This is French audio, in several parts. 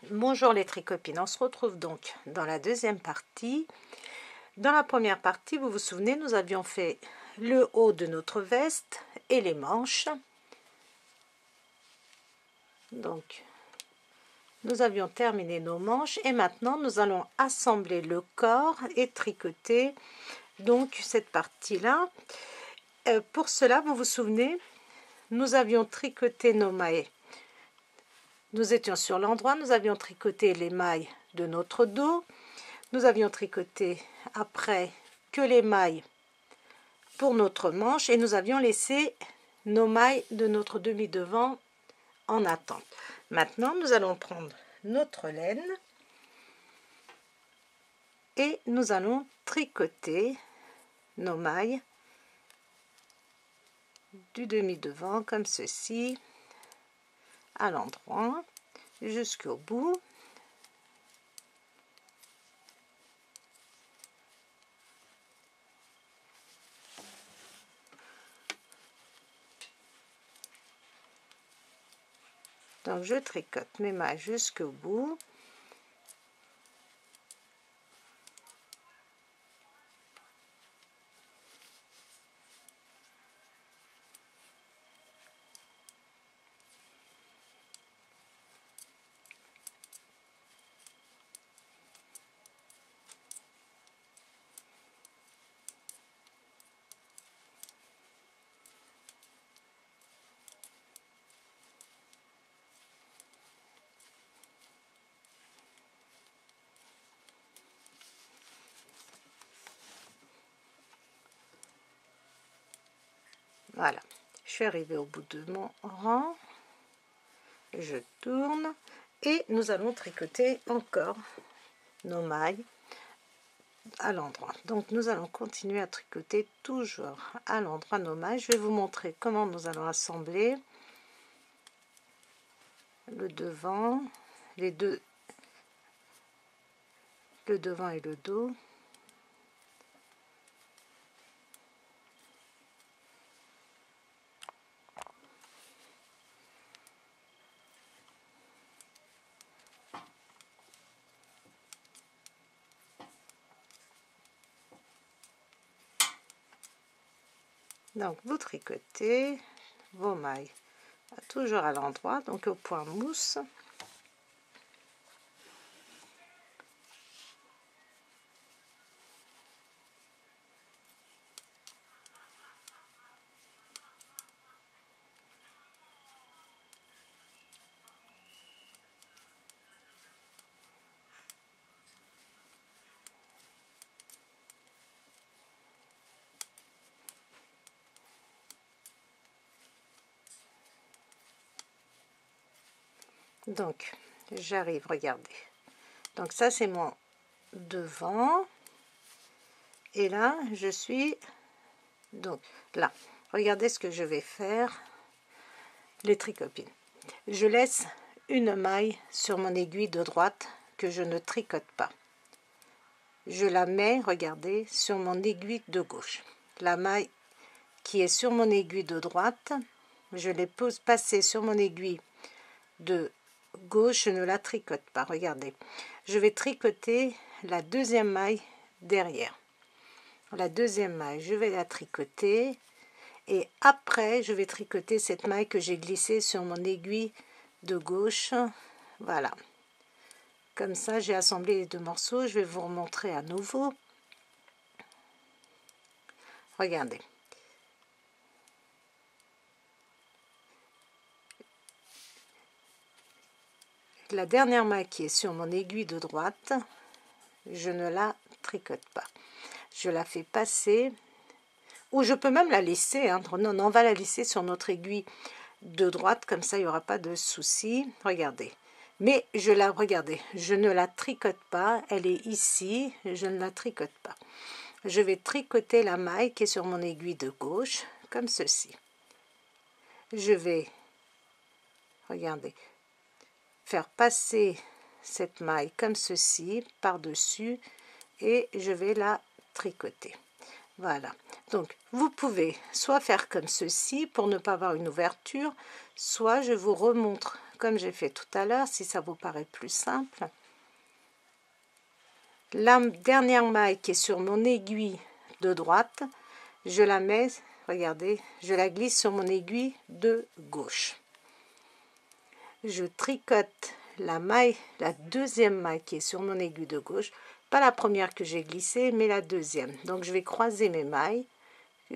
Bonjour les tricopines, on se retrouve donc dans la deuxième partie. Dans la première partie, vous vous souvenez, nous avions fait le haut de notre veste et les manches. Donc, nous avions terminé nos manches et maintenant nous allons assembler le corps et tricoter donc cette partie-là. Pour cela, vous vous souvenez, nous avions tricoté nos mailles. Nous étions sur l'endroit, nous avions tricoté les mailles de notre dos. Nous avions tricoté après que les mailles pour notre manche et nous avions laissé nos mailles de notre demi-devant en attente. Maintenant, nous allons prendre notre laine et nous allons tricoter nos mailles du demi-devant comme ceci, à l'endroit, jusqu'au bout. Donc je tricote mes mailles jusqu'au bout. Voilà, je suis arrivée au bout de mon rang, je tourne et nous allons tricoter encore nos mailles à l'endroit. Donc nous allons continuer à tricoter toujours à l'endroit nos mailles. Je vais vous montrer comment nous allons assembler le devant, les deux, le devant et le dos. Donc vous tricotez vos mailles toujours à l'endroit, donc au point mousse. Donc j'arrive, regardez, donc ça c'est mon devant et là je suis donc là, regardez ce que je vais faire les tricopines. Je laisse une maille sur mon aiguille de droite que je ne tricote pas. Je la mets, regardez, sur mon aiguille de gauche. La maille qui est sur mon aiguille de droite, je l'ai passée sur mon aiguille de gauche, je ne la tricote pas. Regardez, je vais tricoter la deuxième maille derrière. La deuxième maille, je vais la tricoter et après je vais tricoter cette maille que j'ai glissée sur mon aiguille de gauche. Voilà, comme ça j'ai assemblé les deux morceaux. Je vais vous remontrer à nouveau. Regardez, la dernière maille qui est sur mon aiguille de droite, je ne la tricote pas, je la fais passer, ou je peux même la laisser, hein. Non, on va la laisser sur notre aiguille de droite, comme ça il n'y aura pas de souci. Regardez, mais regardez, je ne la tricote pas, elle est ici, je ne la tricote pas. Je vais tricoter la maille qui est sur mon aiguille de gauche, comme ceci. Je vais, regardez, faire passer cette maille comme ceci par-dessus et je vais la tricoter. Voilà, Donc vous pouvez soit faire comme ceci pour ne pas avoir une ouverture, soit je vous remontre comme j'ai fait tout à l'heure si ça vous paraît plus simple. La dernière maille qui est sur mon aiguille de droite, je la mets, regardez, je la glisse sur mon aiguille de gauche. Je tricote la maille, la deuxième maille qui est sur mon aiguille de gauche, pas la première que j'ai glissée, mais la deuxième. Donc je vais croiser mes mailles.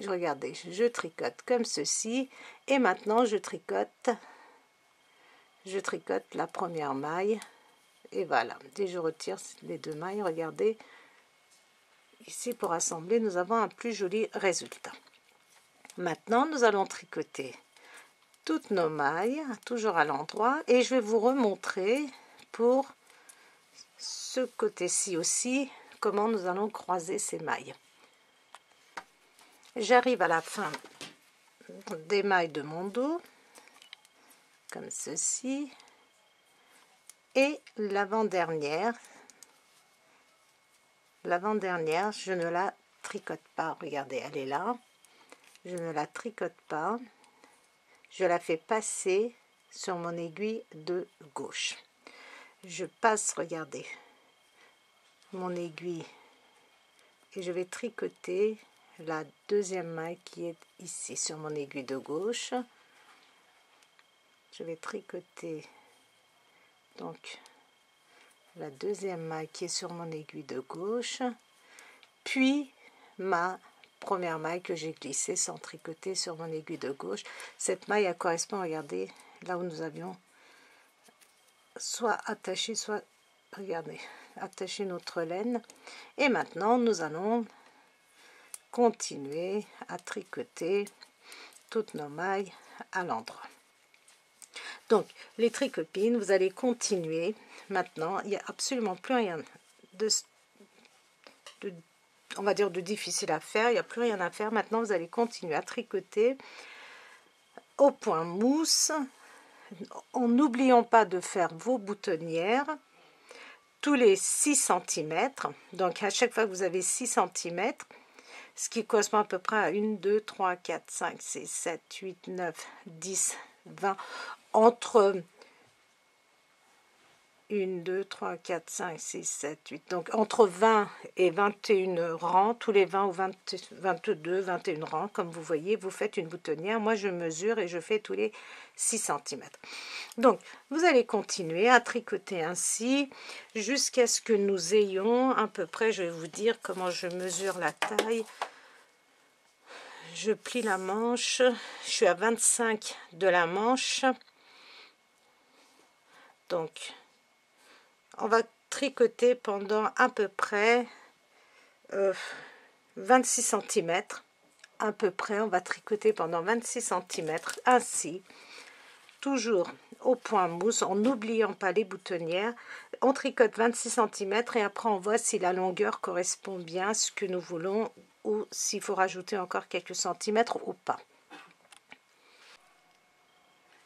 Regardez, je tricote comme ceci, et maintenant je tricote la première maille, et voilà. Et je retire les deux mailles. Regardez, ici pour assembler, nous avons un plus joli résultat. Maintenant, nous allons tricoter toutes nos mailles, toujours à l'endroit, et je vais vous remontrer pour ce côté-ci aussi, comment nous allons croiser ces mailles. J'arrive à la fin des mailles de mon dos, comme ceci, et l'avant-dernière, je ne la tricote pas, regardez, elle est là, je ne la tricote pas, je la fais passer sur mon aiguille de gauche. Je passe, regardez, mon aiguille, et je vais tricoter la deuxième maille qui est ici sur mon aiguille de gauche. Je vais tricoter donc la deuxième maille qui est sur mon aiguille de gauche, puis ma première maille que j'ai glissée sans tricoter sur mon aiguille de gauche. Cette maille elle correspond, regardez, là où nous avions soit attaché, soit, regardez, attaché notre laine. Et maintenant nous allons continuer à tricoter toutes nos mailles à l'endroit. Donc les tricopines, vous allez continuer. Maintenant il n'y a absolument plus rien on va dire de difficile à faire, il n'y a plus rien à faire. Maintenant vous allez continuer à tricoter au point mousse, en n'oubliant pas de faire vos boutonnières tous les 6 cm. Donc à chaque fois que vous avez 6 cm, ce qui correspond à peu près à 1, 2, 3, 4, 5, 6, 7, 8, 9, 10, 20, entre 1, 2, 3, 4, 5, 6, 7, 8, donc entre 20 et 21 rangs, tous les 20 ou 20, 22, 21 rangs, comme vous voyez, vous faites une boutonnière. Moi, je mesure et je fais tous les 6 cm. Donc, vous allez continuer à tricoter ainsi jusqu'à ce que nous ayons à peu près, je vais vous dire comment je mesure la taille. Je plie la manche, je suis à 25 de la manche, donc on va tricoter pendant à peu près 26 cm, à peu près, on va tricoter pendant 26 cm, ainsi, toujours au point mousse, en n'oubliant pas les boutonnières. On tricote 26 cm et après on voit si la longueur correspond bien à ce que nous voulons ou s'il faut rajouter encore quelques centimètres ou pas.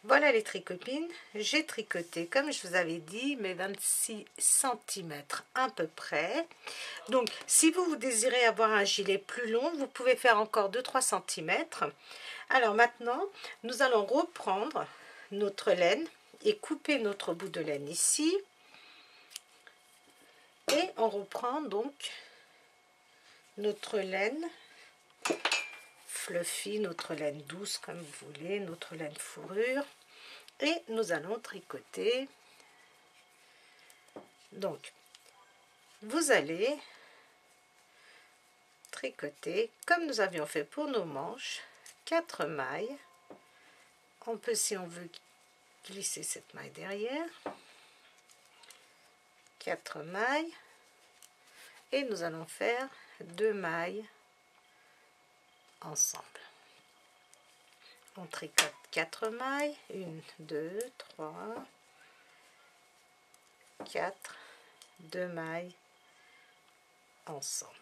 Voilà les tricopines, j'ai tricoté comme je vous avais dit mes 26 cm à peu près. Donc si vous désirez avoir un gilet plus long, vous pouvez faire encore 2-3 cm. Alors maintenant nous allons reprendre notre laine et couper notre bout de laine ici. Et on reprend donc notre laine fluffy, notre laine douce comme vous voulez, notre laine fourrure, et nous allons tricoter. Donc vous allez tricoter comme nous avions fait pour nos manches, 4 mailles. On peut, si on veut, glisser cette maille derrière, 4 mailles, et nous allons faire 2 mailles ensemble. On tricote 4 mailles, 1, 2, 3, 4, 2 mailles ensemble.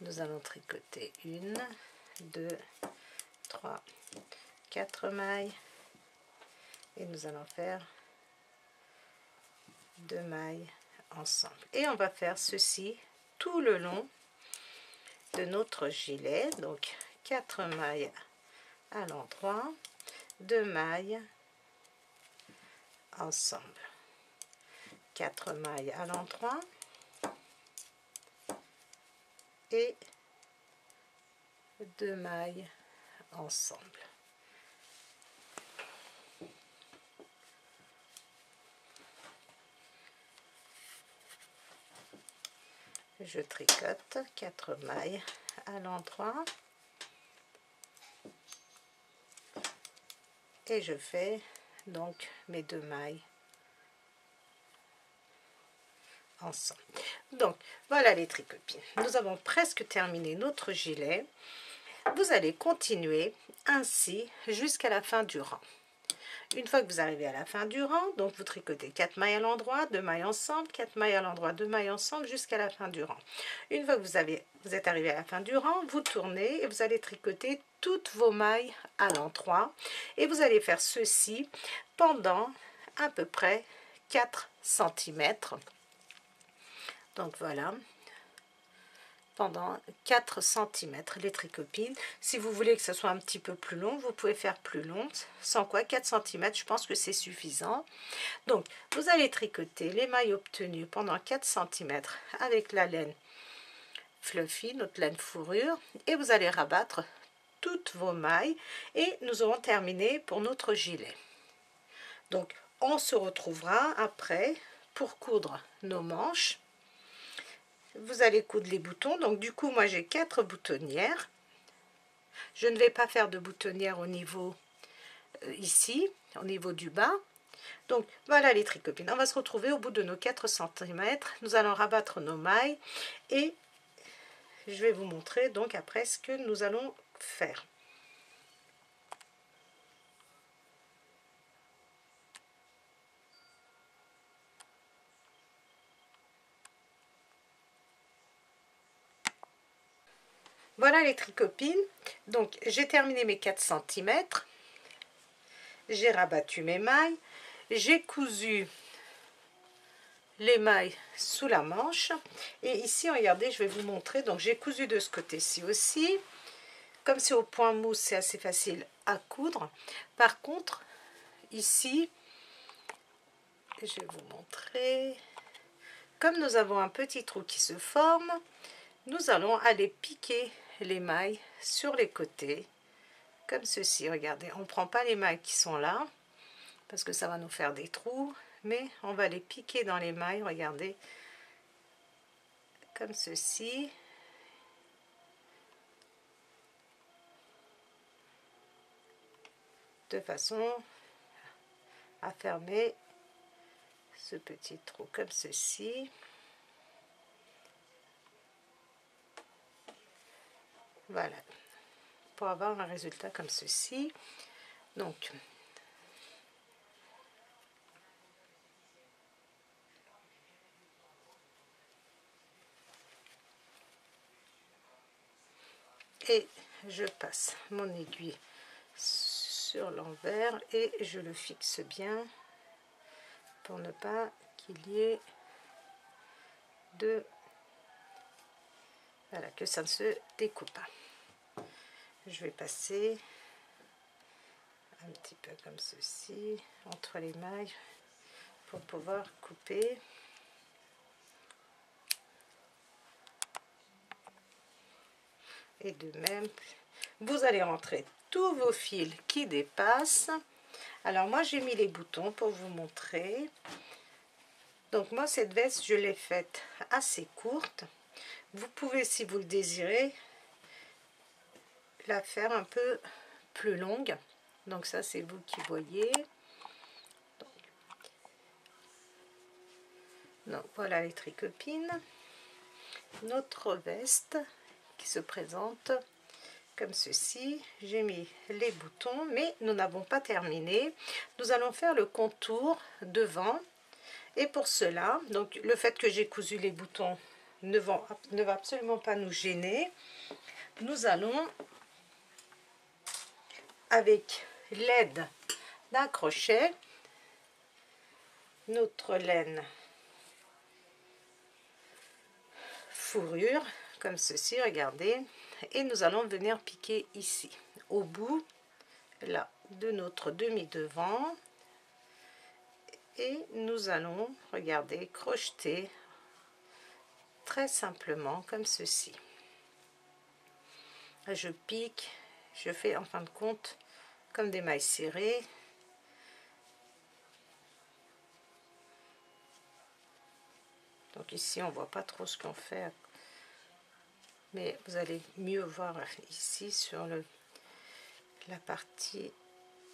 Nous allons tricoter 1, 2, 3, 4 mailles et nous allons faire 2 mailles ensemble. Et on va faire ceci tout le long de notre gilet. Donc 4 mailles à l'endroit, 2 mailles ensemble, 4 mailles à l'endroit et 2 mailles ensemble. Je tricote 4 mailles à l'endroit et je fais donc mes 2 mailles ensemble. Donc voilà les tricopines, nous avons presque terminé notre gilet. Vous allez continuer ainsi jusqu'à la fin du rang. Une fois que vous arrivez à la fin du rang, donc vous tricotez 4 mailles à l'endroit, 2 mailles ensemble, 4 mailles à l'endroit, 2 mailles ensemble jusqu'à la fin du rang. Une fois que vous êtes arrivé à la fin du rang, vous tournez et vous allez tricoter toutes vos mailles à l'endroit et vous allez faire ceci pendant à peu près 4 cm. Donc voilà, pendant 4 cm les tricopines. Si vous voulez que ce soit un petit peu plus long, vous pouvez faire plus long, sans quoi 4 cm, je pense que c'est suffisant. Donc vous allez tricoter les mailles obtenues pendant 4 cm avec la laine fluffy, notre laine fourrure, et vous allez rabattre toutes vos mailles et nous aurons terminé pour notre gilet. Donc on se retrouvera après pour coudre nos manches. Vous allez coudre les boutons. Donc du coup moi j'ai 4 boutonnières. Je ne vais pas faire de boutonnière au niveau ici, au niveau du bas. Donc voilà les tricopines, on va se retrouver au bout de nos 4 cm. Nous allons rabattre nos mailles et je vais vous montrer donc après ce que nous allons faire. Voilà les tricopines, donc j'ai terminé mes 4 cm, j'ai rabattu mes mailles, j'ai cousu les mailles sous la manche et ici regardez, je vais vous montrer, donc j'ai cousu de ce côté-ci aussi. Comme c'est au point mousse, c'est assez facile à coudre. Par contre ici, je vais vous montrer, comme nous avons un petit trou qui se forme, nous allons aller piquer les mailles sur les côtés comme ceci. Regardez, on ne prend pas les mailles qui sont là parce que ça va nous faire des trous, mais on va les piquer dans les mailles, regardez, comme ceci. De façon à fermer ce petit trou comme ceci. Voilà, pour avoir un résultat comme ceci. Donc et je passe mon aiguille sur l'envers et je le fixe bien pour ne pas qu'il y ait de, voilà, que ça ne se découpe pas. Je vais passer un petit peu comme ceci entre les mailles pour pouvoir couper. Et de même, vous allez rentrer tous vos fils qui dépassent. Alors moi j'ai mis les boutons pour vous montrer. Donc moi cette veste je l'ai faite assez courte. Vous pouvez, si vous le désirez, la faire un peu plus longue. Donc ça c'est vous qui voyez. Donc voilà les tricopines. Notre veste qui se présente comme ceci. J'ai mis les boutons, mais nous n'avons pas terminé. Nous allons faire le contour devant. Et pour cela, donc le fait que j'ai cousu les boutons ne va absolument pas nous gêner. Nous allons, avec l'aide d'un crochet, notre laine fourrure comme ceci, regardez, et nous allons venir piquer ici au bout là de notre demi-devant, et nous allons, regarder, crocheter très simplement comme ceci. Je pique, je fais en fin de compte comme des mailles serrées. Donc ici on voit pas trop ce qu'on fait, mais vous allez mieux voir ici sur la partie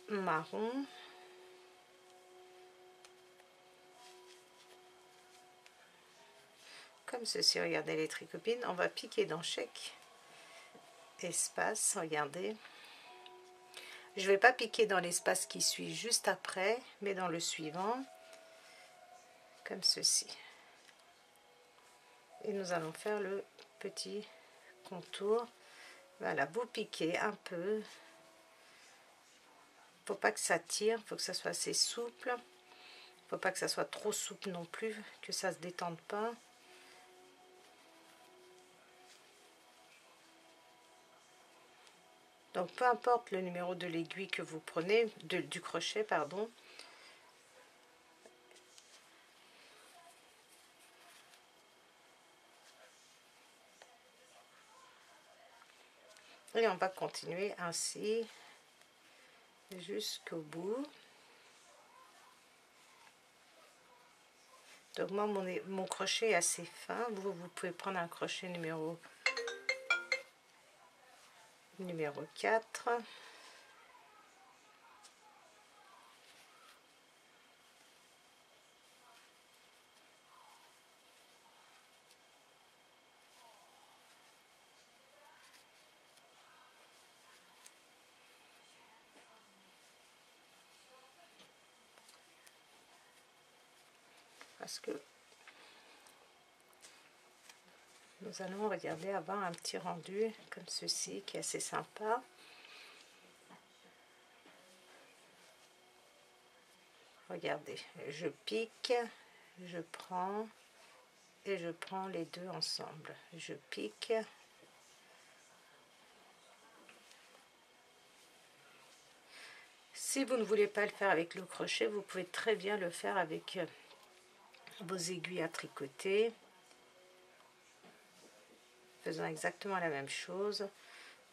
marron. Comme ceci, regardez les tricopines, on va piquer dans chaque espace, regardez. Je vais pas piquer dans l'espace qui suit juste après, mais dans le suivant, comme ceci. Et nous allons faire le petit contour. Voilà, vous piquez un peu. Faut pas que ça tire, faut que ça soit assez souple. Faut pas que ça soit trop souple non plus, que ça se détende pas. Donc peu importe le numéro de l'aiguille que vous prenez, du crochet, pardon. Et on va continuer ainsi jusqu'au bout. Donc moi mon crochet est assez fin, vous pouvez prendre un crochet numéro 4. Parce que nous allons, regarder, avoir un petit rendu comme ceci qui est assez sympa. Regardez, je pique, je prends et je prends les deux ensemble. Je pique, si vous ne voulez pas le faire avec le crochet, vous pouvez très bien le faire avec vos aiguilles à tricoter, faisant exactement la même chose.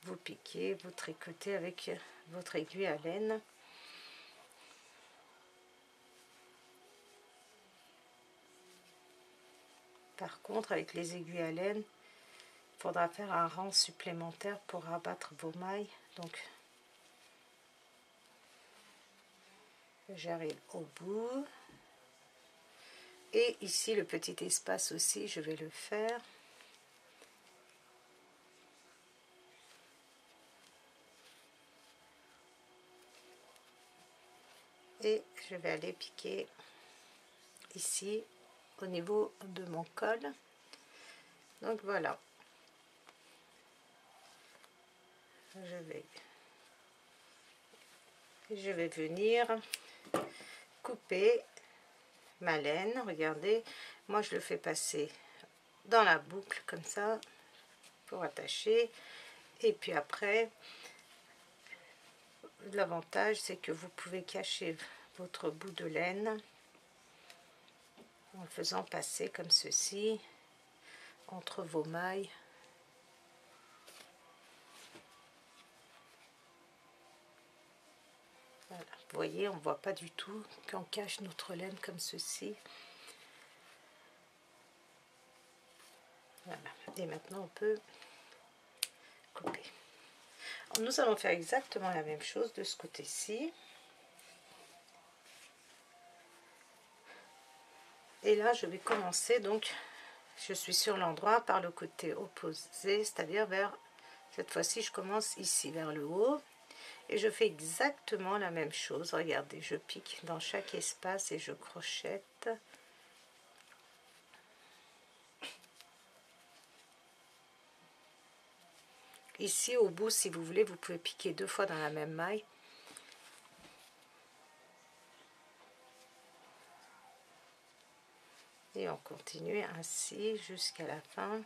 Vous piquez, vous tricotez avec votre aiguille à laine. Par contre, avec les aiguilles à laine, il faudra faire un rang supplémentaire pour abattre vos mailles. Donc j'arrive au bout, et ici le petit espace aussi, je vais le faire. Et je vais aller piquer ici au niveau de mon col. Donc voilà, je vais venir couper ma laine. Regardez, moi je le fais passer dans la boucle comme ça pour attacher, et puis après l'avantage c'est que vous pouvez cacher votre bout de laine en le faisant passer comme ceci entre vos mailles. Voilà. Vous voyez, on ne voit pas du tout qu'on cache notre laine comme ceci. Voilà. Et maintenant on peut couper. Alors, nous allons faire exactement la même chose de ce côté-ci. Et là je vais commencer, donc je suis sur l'endroit par le côté opposé, c'est-à-dire vers, cette fois-ci je commence ici vers le haut, et je fais exactement la même chose. Regardez, je pique dans chaque espace et je crochette. Ici au bout, si vous voulez, vous pouvez piquer 2 fois dans la même maille. Et on continue ainsi jusqu'à la fin.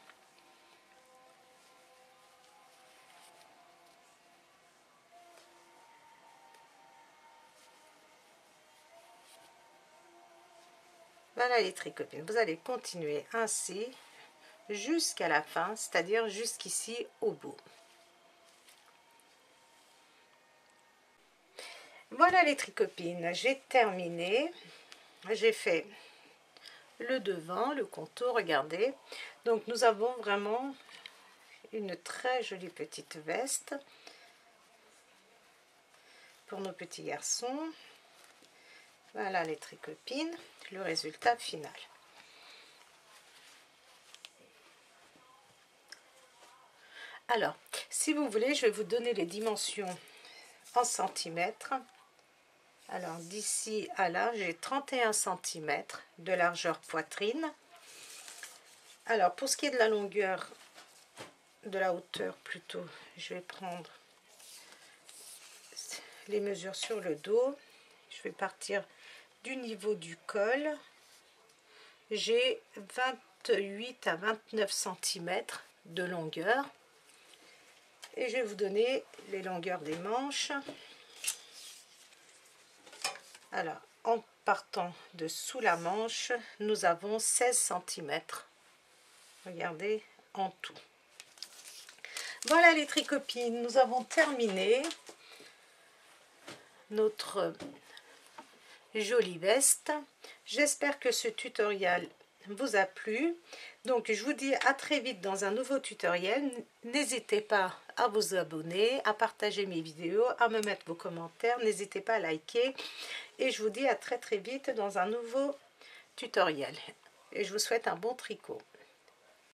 Voilà les tricopines, vous allez continuer ainsi jusqu'à la fin, c'est-à-dire jusqu'ici au bout. Voilà les tricopines, j'ai terminé, j'ai fait le devant, le contour, regardez. Donc nous avons vraiment une très jolie petite veste pour nos petits garçons. Voilà les tricopines, le résultat final. Alors, si vous voulez, je vais vous donner les dimensions en centimètres. Alors, d'ici à là, j'ai 31 cm de largeur poitrine. Alors, pour ce qui est de la longueur, de la hauteur plutôt, je vais prendre les mesures sur le dos. Je vais partir du niveau du col. J'ai 28 à 29 cm de longueur. Et je vais vous donner les longueurs des manches. Alors, en partant de sous la manche, nous avons 16 cm. Regardez, en tout. Voilà les tricopines, nous avons terminé notre jolie veste. J'espère que ce tutoriel vous a plu. Donc je vous dis à très vite dans un nouveau tutoriel. N'hésitez pas à vous abonner, à partager mes vidéos, à me mettre vos commentaires. N'hésitez pas à liker. Et je vous dis à très vite dans un nouveau tutoriel. Et je vous souhaite un bon tricot.